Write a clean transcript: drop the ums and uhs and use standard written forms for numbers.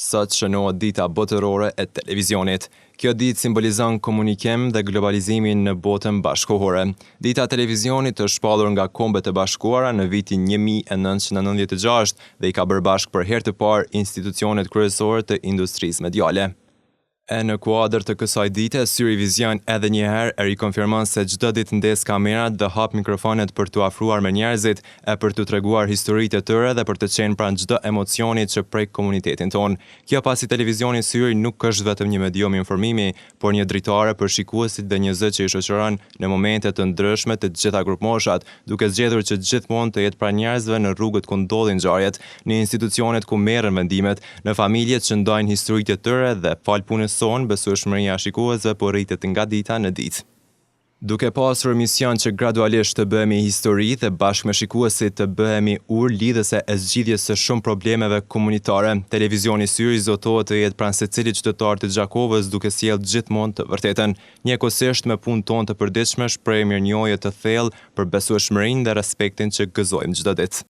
Sot shënohet dita botërore e televizionit. Kjo ditë simbolizon komunikim dhe globalizimin në botën bashkëkohore. Dita e televizionit është shpallur nga Kombet e Bashkuara në vitin 1996 dhe i ka bërë bashkë për herë të parë institucionet kryesore të industrisë mediale. E në kuadër të kësaj dite, Syri Vizion edhe njëherë e rikonfirmon se çdo ditë ndes kamerat dhe hap mikrofonet për t'u afruar me njerëzit, e për t'u treguar historitë e tyre dhe për të qenë pranë çdo emocioni që prek komunitetin ton. Kjo pasi televizioni Syri nuk është vetëm një medium informimi, por një dritare për shikuesit dhe një zë që i shoqëron në momente të ndryshme të gjitha grupmoshat, duke zgjedhur që gjithmonë të jetë pranë njerëzve në rrugët ku ndodhin ngjarjet, në institucionet ku merren vendimet, në familjet që ndajnë historitë e tyre dhe fal punës besueshmëria e shikuesve po rritet nga dita në ditë. Duke pasur mision që gradualisht të bëhemi histori dhe bashkë me shikuesit të bëhemi urë lidhëse e zgjidhjes së shumë problemeve komunitare, televizioni Syri zotohet të jetë pranë secilit qytetar të Gjakovës duke sjellë gjithmonë të vërtetën. Njëkohësisht me punën tonë të përditshme shpreh mirënjohje të thellë për besueshmërinë dhe respektin që gëzojmë çdo ditë.